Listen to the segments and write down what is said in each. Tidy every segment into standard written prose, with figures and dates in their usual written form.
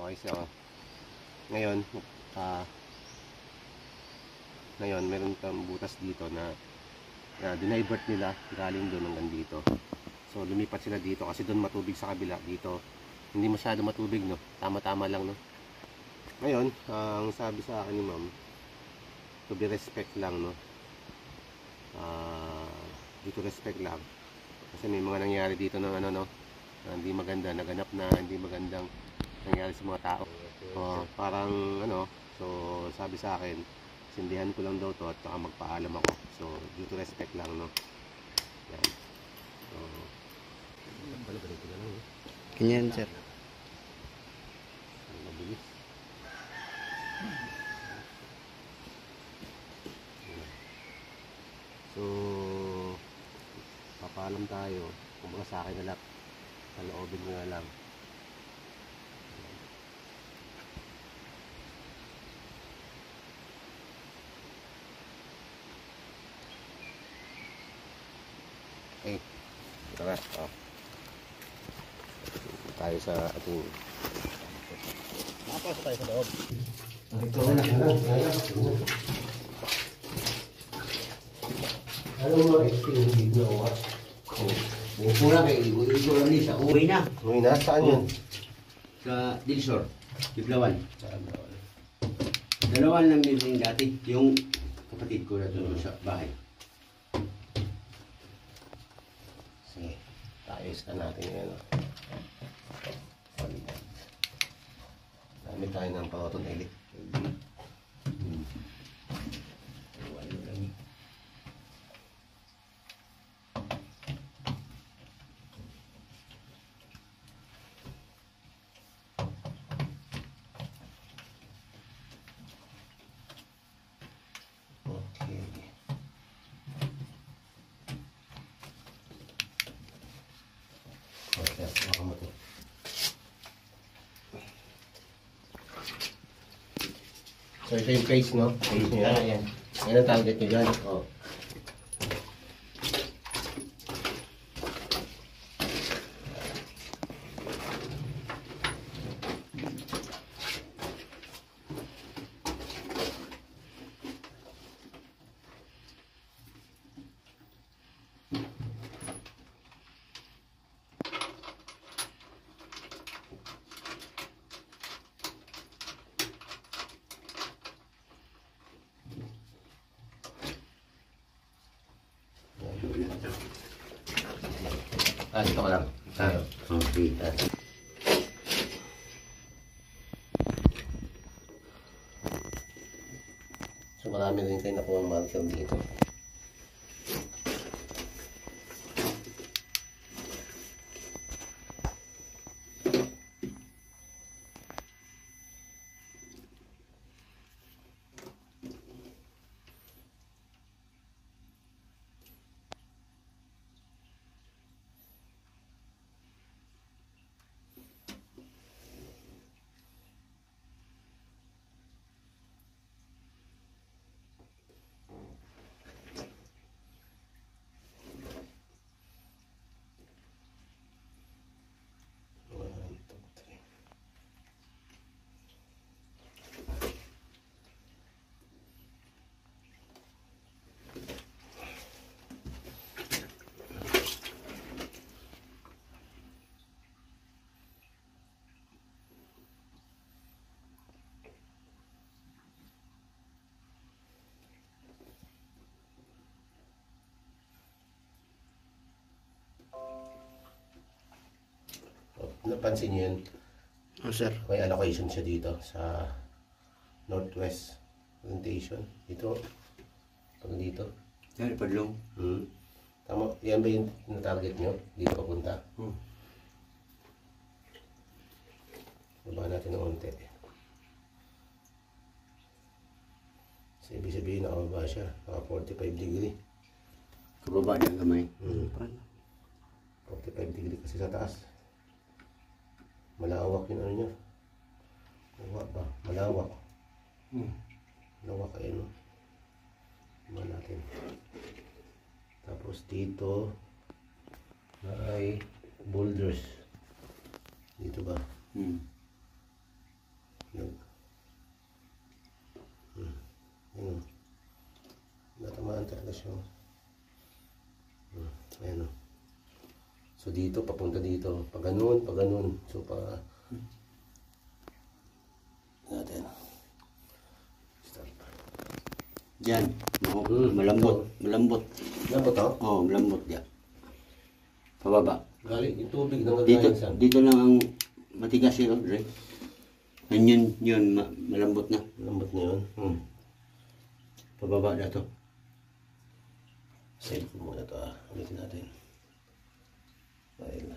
Okay, so ngayon meron kang butas dito na dinivert nila galing doon hanggang dito. So lumipat sila dito kasi doon matubig sa kabila, dito hindi masyado matubig, no? Tama-tama lang, no? Ngayon, ang sabi sa akin ni ma'am, to be respect lang, no? Dito respect lang. Kasi may mga nangyari dito ng ano, no? Na hindi maganda, naganap na hindi magandang nangyari sa mga tao. Parang ano, so sabi sa akin, sindihan ko lang daw to at saka magpaalam ako. So due to respect lang, no? Yan. So balik-balik ko na lang, no? Ganyan, sir. Mabilis. So papaalam tayo. Kumbaga sa akin na lang, paloobin mo na lang. Okay, tara. Tayo sa ating napasok tayo sa loob. Ito na. Ano mo experience dito ako? Pura kay ito lang ni sa uwi na. Uwi na? Saan yun? Sa Dilsor, Diblawan. Dalawan lang building dati. Yung kapatid ko na doon sa bahay. Sige, taayos na natin yan. Dami tayo ng pangoton elik. So ito yung face, no? Face nyo yan. Yan ang target nyo dyan. Oh. Dito ko lang. Okay. So marami rin kayo nakuha ang marker dito. Napansin niyo yun? Oh, sir. May allocation siya dito sa northwest orientation. Dito. Pag dito. Yan, padlong. Tama. Yan ba yung target nyo? Dito papunta? Baba natin ng onte. So, ibig sabihin nakababa siya. Naka 45 degree. Kababa ng gamay. 45 degree kasi sa taas. Malawak yung ano nyo. Malawak ba? Malawak. Malawak kayo, no? Iba natin. Tapos dito ay boulders. Dito ba? talaga siya. Ayan o. So dito, papunta dito. Pag ganun. So natin. Start. Diyan. Malambot. Malambot. Lambot to? Oo, malambot diyan. Pababa. Galing, yung tubig na Dito, nagkain saan? dito lang ang matigas yun, Dre. Yun, malambot na. Lambot na yun. Pababa na to. Save ko muna to ulitin natin. Dahil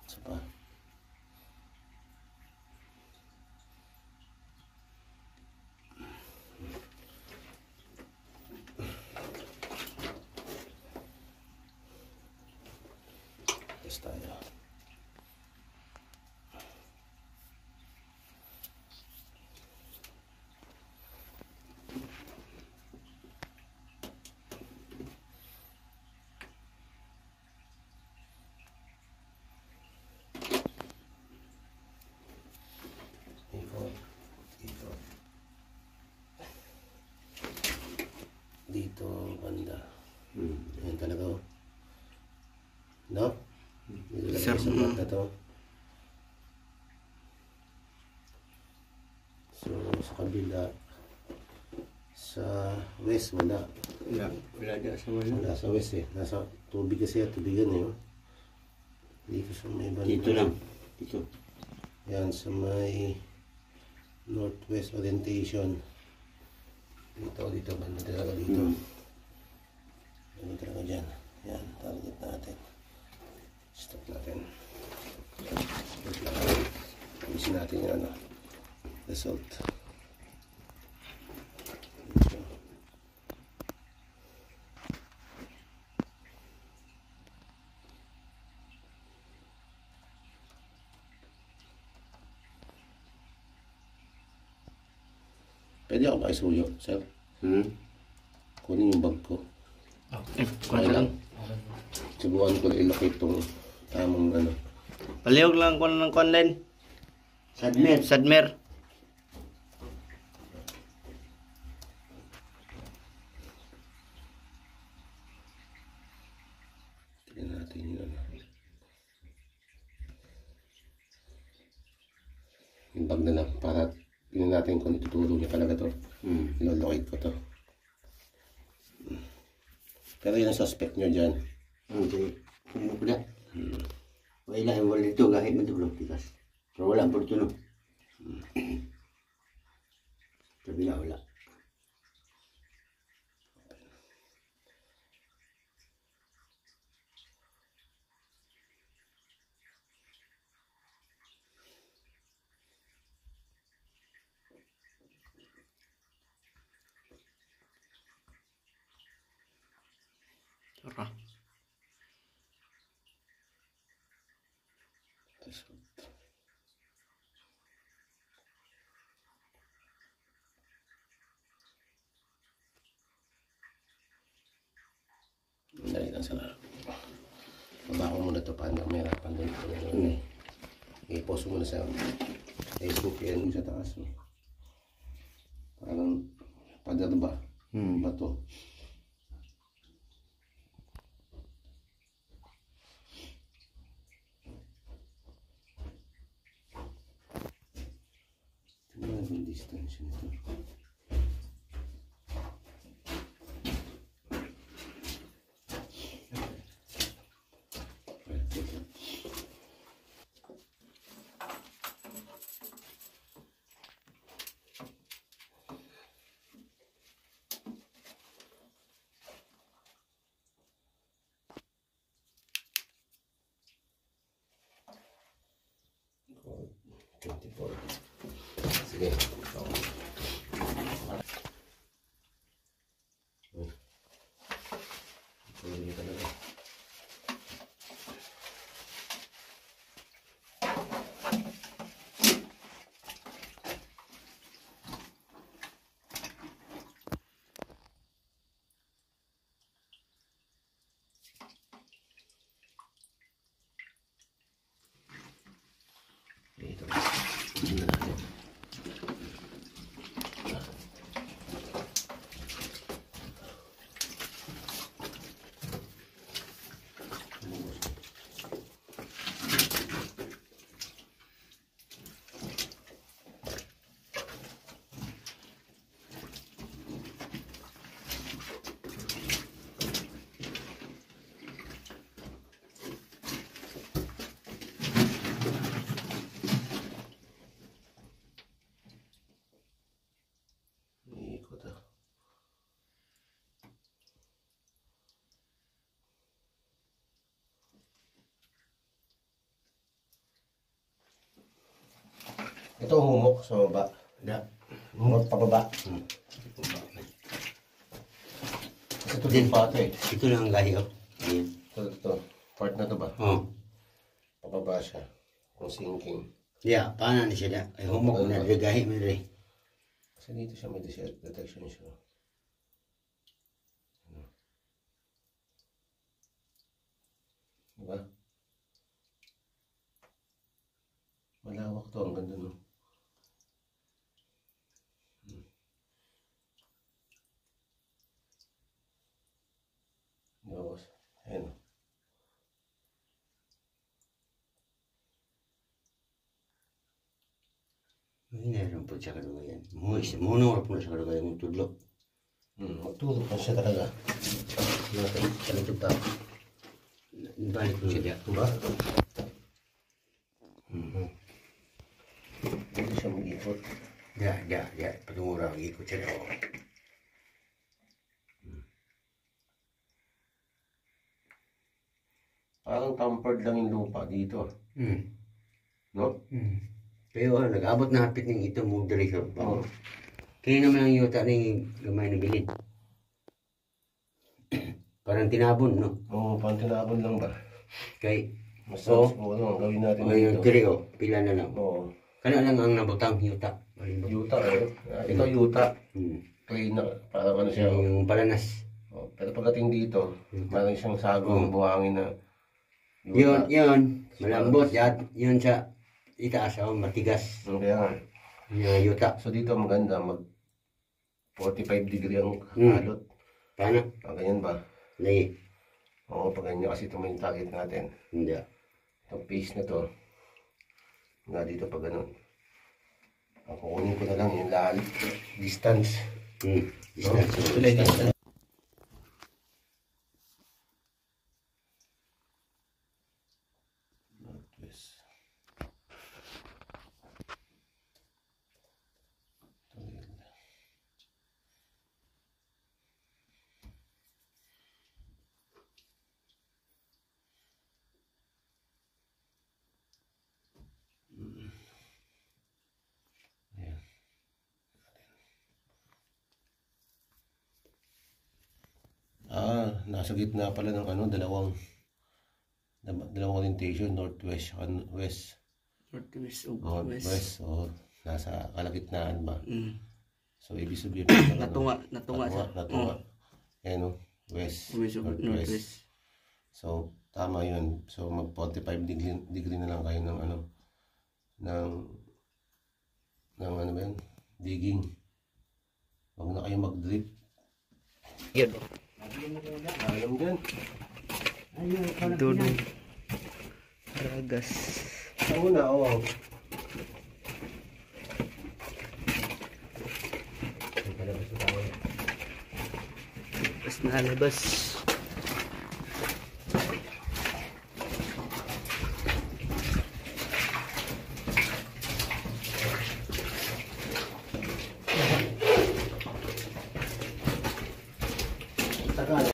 isa pa. Test tayo. Ikot. Dito banda. Ayan talaga oh. No? Dito lang sa part na to. So sa kabila, sa west wala. Wala dyan sa wala. Wala sa west eh. Nasa tubig kasi at tubigan eh. Oh. Dito sa may banda. Dito lang. Dito. Yan sa may northwest orientation. Dito banda talaga dito. Banda talaga dyan. Yan, target natin. Stop natin. Wait lang. Ayusin natin yung ano. Result. Dito. Pwede ako makisuyo, sir. Kunin yung bag ko. Okay lang. Subukan ko na ilocate itong tamang ano. Palihog lang ko ng online. Sadmer. Tignan natin yung ano. Yung bag na lang para tignan natin kung ituturo niya talaga to. Ilolocate ko to. Pero yun ang suspect nyo dyan. Okay. Ano ko na? Wala yung wala dito kahit matulog tikas. Pero wala po dito no. Sabi na wala. Tara. Dali lang sa baba ko muna ito paano mahirapan din ito ngayon eh. I-post mo muna sa Facebook yan sa taas. Parang pader ba? Bato. Tingnan yung distance nito. Sige. Pwede talaga. Ito humok sa baba. Da. Humok pababa. Ito din pa ito eh. Ito lang ang gahi, oh. Ayan. Ito. Part na to ba? Oh. Pababa siya. Kung sinking. Yeah, paano na siya da? Ay, humok na. Di gahi mo rin. Kasi dito siya may detection siya. Diba? Malawak to. Ang ganda no. Tapos, ayan. Meron po siya kadugayan. Munong po siya kadugayan ng tudlo. Magtulog pa siya talaga. Natin, kalintog tao. Balik po siya da. Diba? Hindi siya mag-ikot. Da. Patungura ang ikot siya da. Oh. Parang tampered lang yung lupa dito. No? Pero nag-abot na hapit ng ito mo diri sa Oo. Kaya naman ang yuta ni gamay na bilid. Parang tinabon, no? Oo, parang tinapon lang ba? Kay, Mas Oo. siguro ang gawin natin ngayon dito. diri, oh, pila na lang. Oo. Kana lang ang nabutang yuta. Yuta eh. Ito yuta. Hmm. Clean na. Parang ano siya. Yung palanas. Oh. Pero pagdating dito, meron siyang sagong buhangin na Yun. Malambot. Yun sa itaas, oh, matigas. Kaya nga. Yung yuta. So dito maganda, mag 45 degree ang halot. Paano? Ganyan ba? Lagi. Oo, pag ganyan kasi ito may target natin. Hindi. Itong pace na to, na dito pag ganun. Ang kukunin ko na lang yung distance. Distance. Northwest. Ayan. Nasa gitna pala ng ano, dalawang orientation, northwest and west. Northwest o Northwest, so nasa kalagitnaan ba? So ibig sabihin Natunga siya. natunga. Ayan o, west, northwest. Northwest. So tama yun. So mag 45 degree na lang kayo ng ano, ng ano ba yun? Digging. Huwag na kayo mag-drip. Yun. Alam dyan. Dudong. Ragas. Ang una, oo. Tapos nalabas.